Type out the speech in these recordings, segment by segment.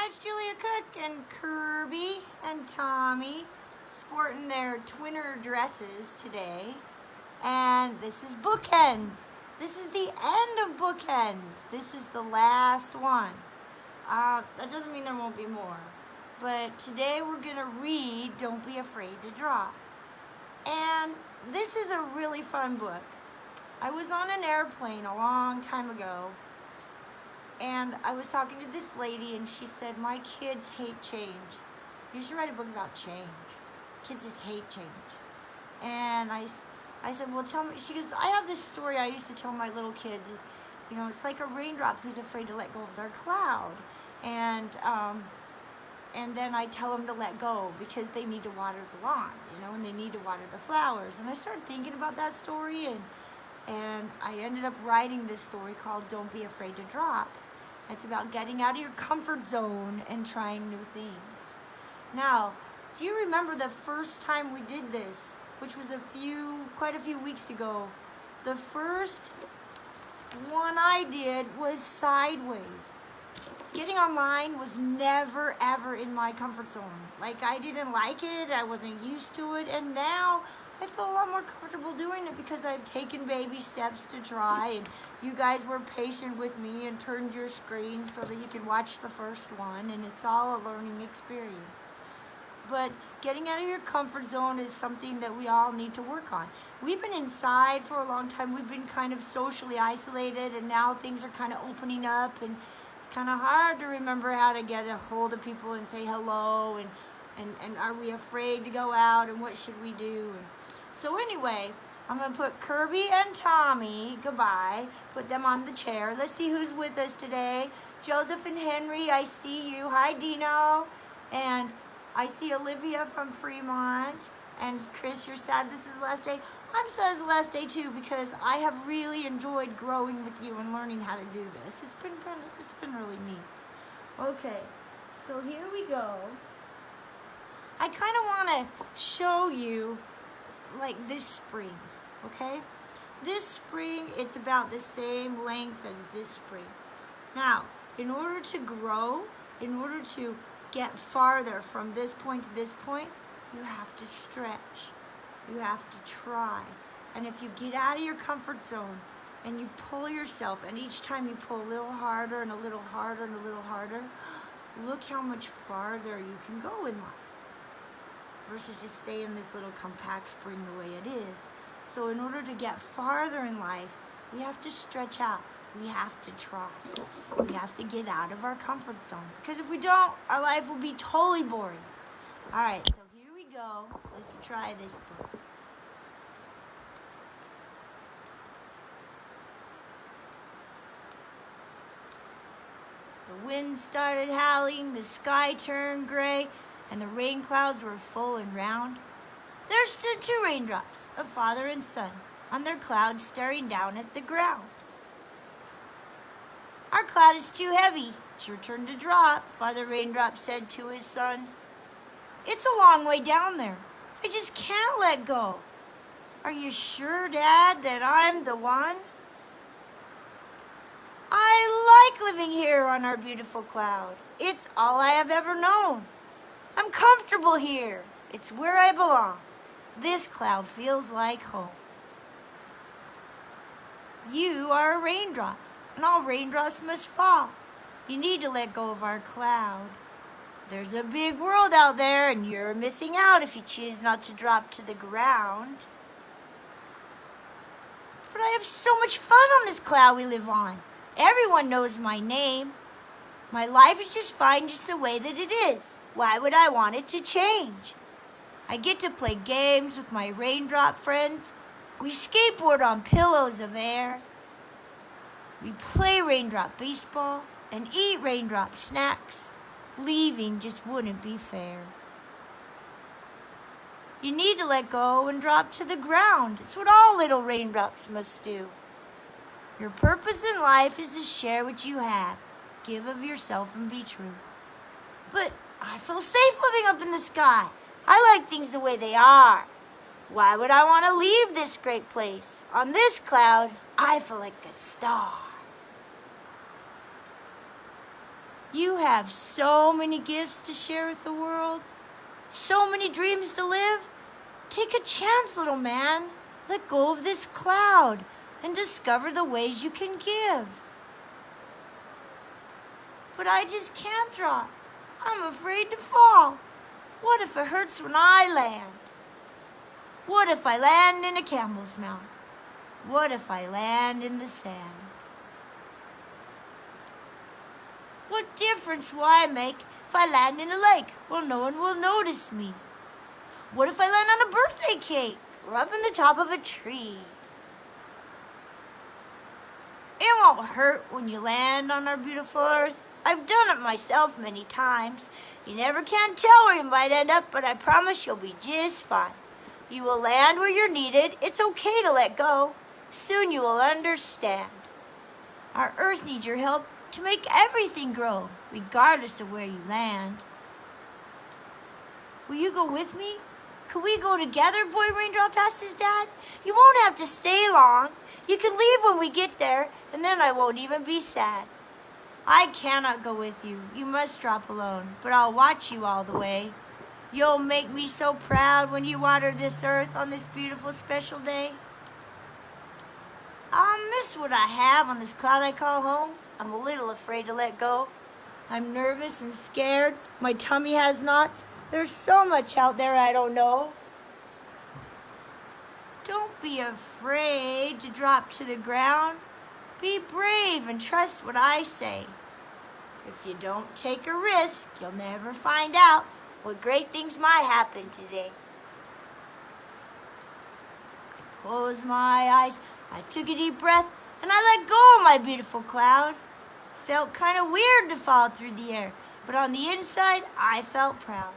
Hi, it's Julia Cook and Kirby and Tommy sporting their twinner dresses today. And this is Bookends. This is the end of Bookends. This is the last one. That doesn't mean there won't be more. But today we're going to read Don't Be Afraid to Draw. And this is a really fun book. I was on an airplane a long time ago, and I was talking to this lady, and she said, my kids hate change. You should write a book about change. Kids just hate change. And I said, well, tell me. She goes, I have this story I used to tell my little kids. You know, it's like a raindrop who's afraid to let go of their cloud. And then I tell them to let go because they need to water the lawn, you know, and they need to water the flowers. And I started thinking about that story, and I ended up writing this story called Don't Be Afraid to Drop. It's about getting out of your comfort zone and trying new things. Now, do you remember the first time we did this, which was quite a few weeks ago? The first one I did was sideways. Getting online was never, ever in my comfort zone. Like, I didn't like it, I wasn't used to it, and now I feel a lot more comfortable doing it because I've taken baby steps to try, and you guys were patient with me and turned your screen so that you could watch the first one, and it's all a learning experience. But getting out of your comfort zone is something that we all need to work on. We've been inside for a long time. We've been kind of socially isolated, and now things are kind of opening up, and it's kind of hard to remember how to get a hold of people and say hello, and are we afraid to go out, and what should we do? And so anyway, I'm going to put Kirby and Tommy, goodbye, put them on the chair. Let's see who's with us today. Joseph and Henry, I see you. Hi, Dino. And I see Olivia from Fremont. And Chris, you're sad this is the last day. I'm sad it's the last day too, because I have really enjoyed growing with you and learning how to do this. It's been really neat. Okay, so here we go. I kind of want to show you like this spring, okay? This spring, it's about the same length as this spring. Now, in order to grow, in order to get farther from this point to this point, you have to stretch. You have to try. And if you get out of your comfort zone and you pull yourself, and each time you pull a little harder and a little harder and a little harder, look how much farther you can go in life versus just stay in this little compact spring the way it is. So in order to get farther in life, we have to stretch out. We have to try. We have to get out of our comfort zone. Because if we don't, our life will be totally boring. All right, so here we go. Let's try this book. The wind started howling, the sky turned gray, and the rain clouds were full and round. There stood two raindrops, a father and son, on their cloud staring down at the ground. Our cloud is too heavy. It's your turn to drop, Father Raindrop said to his son. It's a long way down there. I just can't let go. Are you sure, Dad, that I'm the one? I like living here on our beautiful cloud. It's all I have ever known. I'm comfortable here. It's where I belong. This cloud feels like home. You are a raindrop, and all raindrops must fall. You need to let go of our cloud. There's a big world out there, and you're missing out if you choose not to drop to the ground. But I have so much fun on this cloud we live on. Everyone knows my name. My life is just fine just the way that it is. Why would I want it to change? I get to play games with my raindrop friends. We skateboard on pillows of air. We play raindrop baseball and eat raindrop snacks. Leaving just wouldn't be fair. You need to let go and drop to the ground. It's what all little raindrops must do. Your purpose in life is to share what you have. Give of yourself and be true. But I feel safe living up in the sky. I like things the way they are. Why would I want to leave this great place? On this cloud, I feel like a star. You have so many gifts to share with the world, so many dreams to live. Take a chance, little man. Let go of this cloud and discover the ways you can give. But I just can't drop. I'm afraid to fall. What if it hurts when I land? What if I land in a camel's mouth? What if I land in the sand? What difference will I make if I land in a lake? Well, no one will notice me. What if I land on a birthday cake or up in the top of a tree? It won't hurt when you land on our beautiful earth. I've done it myself many times. You never can tell where you might end up, but I promise you'll be just fine. You will land where you're needed. It's okay to let go. Soon you will understand. Our earth needs your help to make everything grow, regardless of where you land. Will you go with me? Could we go together? Boy Raindrop asked his dad. You won't have to stay long. You can leave when we get there, and then I won't even be sad. I cannot go with you. You must drop alone, but I'll watch you all the way. You'll make me so proud when you water this earth on this beautiful special day. I'll miss what I have on this cloud I call home. I'm a little afraid to let go. I'm nervous and scared. My tummy has knots. There's so much out there I don't know. Don't be afraid to drop to the ground. Be brave and trust what I say. If you don't take a risk, you'll never find out what great things might happen today. I closed my eyes, I took a deep breath, and I let go of my beautiful cloud. Felt kind of weird to fall through the air, but on the inside, I felt proud.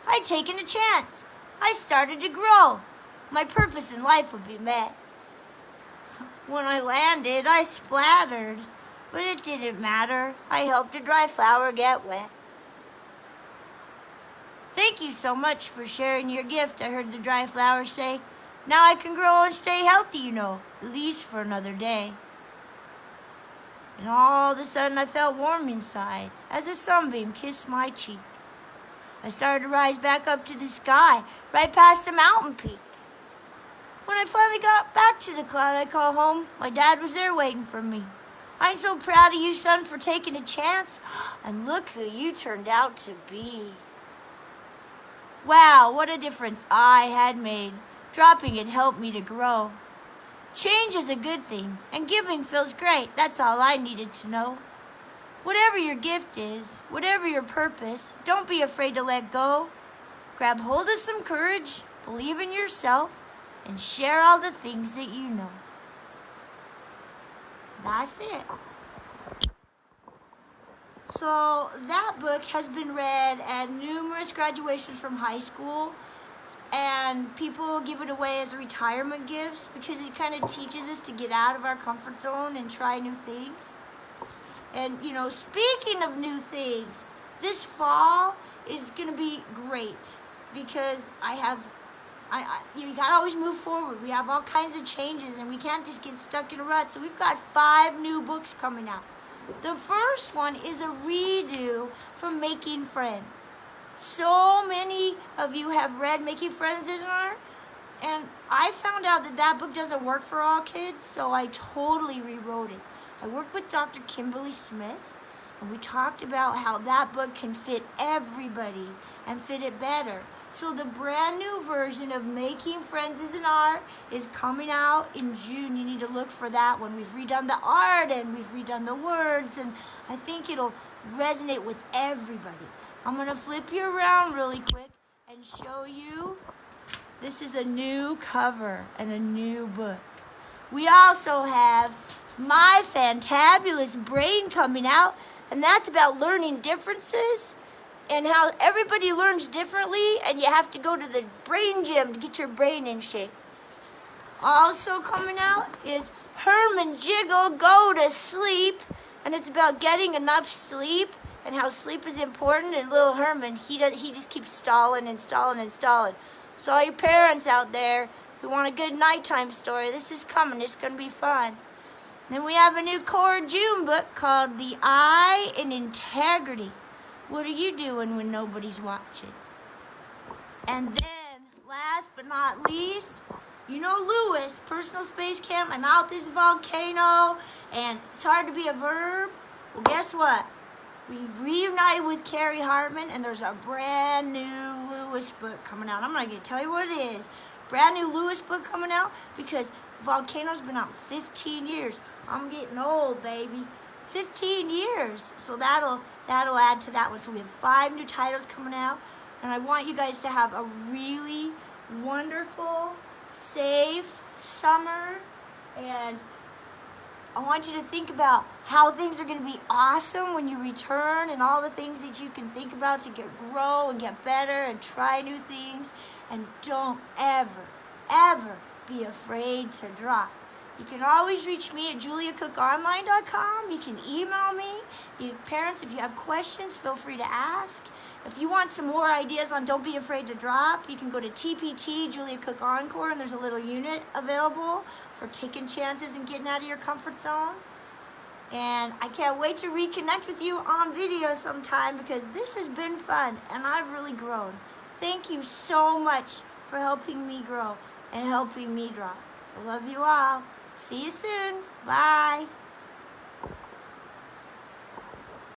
I'd taken a chance. I started to grow. My purpose in life would be met. When I landed, I splattered, but it didn't matter. I helped a dry flower get wet. Thank you so much for sharing your gift, I heard the dry flower say. Now I can grow and stay healthy, you know, at least for another day. And all of a sudden I felt warm inside as a sunbeam kissed my cheek. I started to rise back up to the sky, right past the mountain peak. When I finally got back to the cloud I call home, my dad was there waiting for me. I'm so proud of you, son, for taking a chance. And look who you turned out to be. Wow, what a difference I had made. Dropping it helped me to grow. Change is a good thing, and giving feels great. That's all I needed to know. Whatever your gift is, whatever your purpose, don't be afraid to let go. Grab hold of some courage, believe in yourself, and share all the things that you know. That's it. So that book has been read at numerous graduations from high school, and people give it away as retirement gifts because it kind of teaches us to get out of our comfort zone and try new things. And, you know, speaking of new things, this fall is going to be great because you got to always move forward. We have all kinds of changes and we can't just get stuck in a rut. So we've got 5 new books coming out. The first one is a redo from Making Friends. So many of you have read Making Friends, isn't there? And I found out that that book doesn't work for all kids, so I totally rewrote it. I worked with Dr. Kimberly Smith, and we talked about how that book can fit everybody and fit it better. So the brand new version of Making Friends is an Art is coming out in June. You need to look for that one. We've redone the art and we've redone the words, and I think it'll resonate with everybody. I'm going to flip you around really quick and show you. This is a new cover and a new book. We also have My Fantabulous Brain coming out, and that's about learning differences and how everybody learns differently, and you have to go to the brain gym to get your brain in shape. Also coming out is Herman Jiggle Go to Sleep, and it's about getting enough sleep and how sleep is important. And little Herman, he just keeps stalling and stalling and stalling. So all you parents out there who want a good nighttime story, this is coming. It's going to be fun. Then we have a new Cora June book called The Eye in Integrity. What are you doing when nobody's watching? And then, last but not least, you know Lewis, Personal Space Camp, My Mouth is a Volcano, and it's hard to be a verb. Well, guess what? We reunited with Carrie Hartman, and there's a brand new Lewis book coming out. I'm not going to tell you what it is. Brand new Lewis book coming out because Volcano's been out 15 years. I'm getting old, baby. 15 years. So that'll add to that one. So we have 5 new titles coming out. And I want you guys to have a really wonderful, safe summer. And I want you to think about how things are going to be awesome when you return and all the things that you can think about to grow and get better and try new things. And don't ever, ever be afraid to drop. You can always reach me at juliacookonline.com. You can email me. Parents, if you have questions, feel free to ask. If you want some more ideas on Don't Be Afraid to Drop, you can go to TPT, Julia Cook Encore, and there's a little unit available for taking chances and getting out of your comfort zone. And I can't wait to reconnect with you on video sometime because this has been fun and I've really grown. Thank you so much for helping me grow and helping me drop. I love you all. See you soon. Bye.